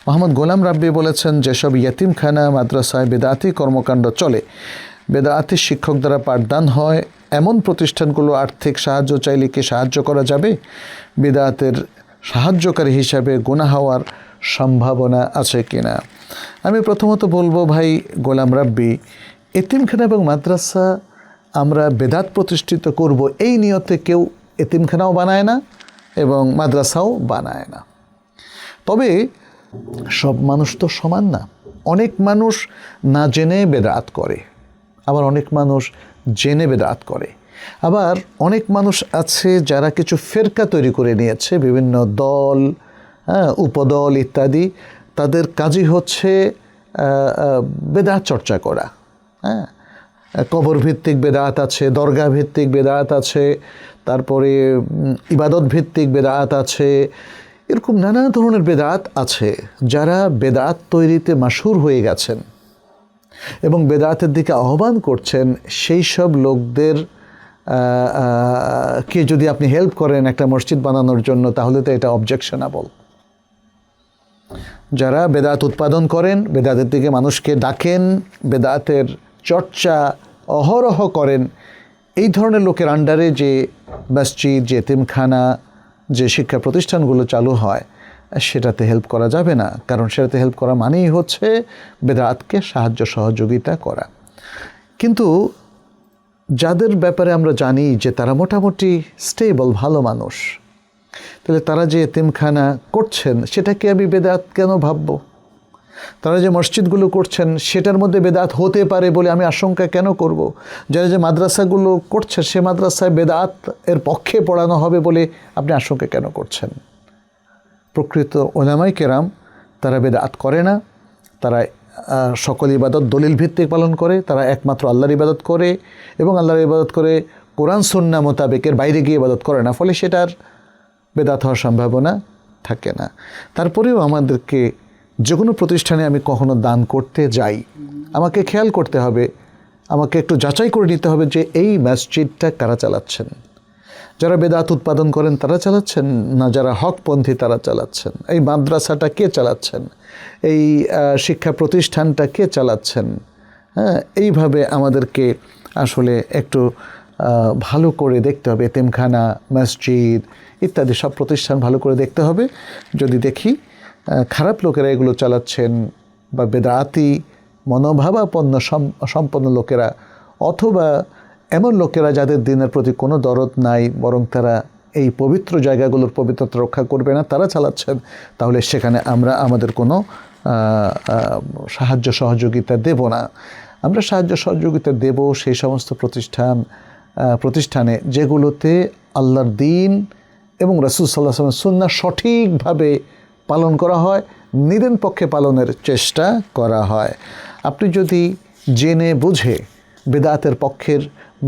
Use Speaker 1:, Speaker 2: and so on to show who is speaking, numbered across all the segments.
Speaker 1: মোহাম্মদ গোলাম রাব্বি বলেছেন, যেসব ইয়েতিমখানা মাদ্রাসায় বেদাতি কর্মকাণ্ড চলে, বেদাতি শিক্ষক দ্বারা পাঠদান হয়, এমন প্রতিষ্ঠানগুলো আর্থিক সাহায্য চাইলে কি সাহায্য করা যাবে? বিদআতের সাহায্যকারী হিসাবে গুনাহ হওয়ার সম্ভাবনা আছে কিনা? আমি প্রথমত বলবো ভাই গোলাম রাব্বি, এতিমখানা এবং মাদ্রাসা আমরা বেদাত প্রতিষ্ঠিত করব এই নিয়তে কেউ এতিমখানাও বানায় না এবং মাদ্রাসাও বানায় না। তবে সব মানুষ তো সমান না। অনেক মানুষ না জেনে বেদাত করে, আবার অনেক মানুষ জেনে বেদাত করে। আবার অনেক মানুষ আছে যারা কিছু ফেরকা তৈরি করে নিয়েছে, বিভিন্ন দল, উপদল ইত্যাদি। তাদের কাজই হচ্ছে বেদাত চর্চা করা। কবর ভিত্তিক বেদাত আছে, দরগা ভিত্তিক বেদাত আছে, তারপরে ইবাদত ভিত্তিক বেদাত আছে, এরকম নানা ধরনের বেদাত আছে। যারা বেদাত তৈরিতে মাশহুর হয়ে গেছেন এবং বেদাতের দিকে আহ্বান করছেন, সেই সব লোকদের কে যদি আপনি হেল্প করেন একটা মসজিদ বানানোর জন্য, তাহলে তো এটা অবজেকশনাবল। যারা বেদাত উৎপাদন করেন, বেদাতের দিকে মানুষকে ডাকেন, বেদাতের চর্চা অহরহ করেন, এই ধরনের লোকের আন্ডারে যে মসজিদ, যে এতিমখানা, যে শিক্ষা প্রতিষ্ঠানগুলো চালু হয়, সেটাতে হেল্প করা যাবে না। কারণ সেটাতে হেল্প করা মানেই হচ্ছে বেদাতকে সাহায্য সহযোগিতা করা। কিন্তু যাদের ব্যাপারে আমরা জানি যে তারা মোটামুটি স্টেবল, ভালো মানুষ, তাহলে তারা যে এতিমখানা করছেন সেটাকে আমি বেদাত কেন ভাববো? তারা যে মসজিদগুলো করছেন সেটার মধ্যে বেদাত হতে পারে বলে আমি আশঙ্কা কেন করব? যারা যে মাদ্রাসাগুলো করছে সে মাদ্রাসায় বেদাত এর পক্ষে পড়ানো হবে বলে আপনি আশঙ্কা কেন করছেন? প্রকৃত উলামায়ে কেরাম তারা বেদাত করে না, তারা সকল ইবাদত দলিল ভিত্তিক পালন করে, তারা একমাত্র আল্লাহর ইবাদত করে এবং আল্লাহর ইবাদত করে কোরআন সুন্নাহ মোতাবেকের বাইরে গিয়ে ইবাদত করে না, ফলে সেটার বেদাত হওয়ার সম্ভাবনা থাকে না। তারপরেও আমাদেরকে যে কোনো প্রতিষ্ঠানে আমি কখনো দান করতে যাই, আমাকে খেয়াল করতে হবে, আমাকে একটু যাচাই করে নিতে হবে যে এই মসজিদটা কারা চালাচ্ছেন। যারা বেদাত উৎপাদন করেন তারা চালাচ্ছেন না, যারা হকপন্থী তারা চালাচ্ছেন, এই মাদ্রাসাটা কে চালাচ্ছেন, এই শিক্ষা প্রতিষ্ঠানটা কে চালাচ্ছেন। এইভাবে আমাদেরকে আসলে একটু ভালো করে দেখতে হবে। এতিমখানা, মসজিদ ইত্যাদি সব প্রতিষ্ঠান ভালো করে দেখতে হবে। যদি দেখি খারাপ লোকেরা এগুলো চালাচ্ছেন বা বেদাতি মনোভাবাপন্ন সম্পন্ন লোকেরা, অথবা এমন লোকেরা যাদের দিনের প্রতি কোনো দরদ নাই, বরং তারা এই পবিত্র জায়গাগুলোর পবিত্রতা রক্ষা করবে না, তারা চালাচ্ছেন, তাহলে সেখানে আমরা আমাদের কোনো সাহায্য সহযোগিতা দেব না। আমরা সাহায্য সহযোগিতা দেব সেই সমস্ত প্রতিষ্ঠানে যেগুলোতে আল্লাহর দ্বীন এবং রাসূল সাল্লাল্লাহু আলাইহি ওয়াসাল্লামের সুন্নাহ সঠিকভাবে পালন করা হয়, নিদেন পক্ষে পালনের চেষ্টা করা হয়। আপনি যদি জেনে বুঝে বেদাতের পক্ষের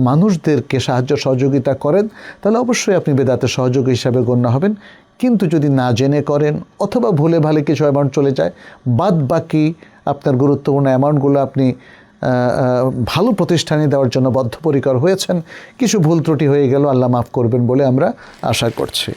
Speaker 1: মানুষদেরকে সাহায্য সহযোগিতা করেন, তাহলে অবশ্যই আপনি বেদাতের সহযোগী হিসাবে গণ্য হবেন। কিন্তু যদি না জেনে করেন অথবা ভুলে ভালে কিছু অ্যামাউন্ট চলে যায়, বাদ বাকি আপনার গুরুত্বপূর্ণ অ্যামাউন্টগুলো আপনি ভালো প্রতিষ্ঠানে দেওয়ার জন্য বদ্ধপরিকর হয়েছেন, কিছু ভুল ত্রুটি হয়ে গেল, আল্লাহ মাফ করবেন বলে আমরা আশা করছি।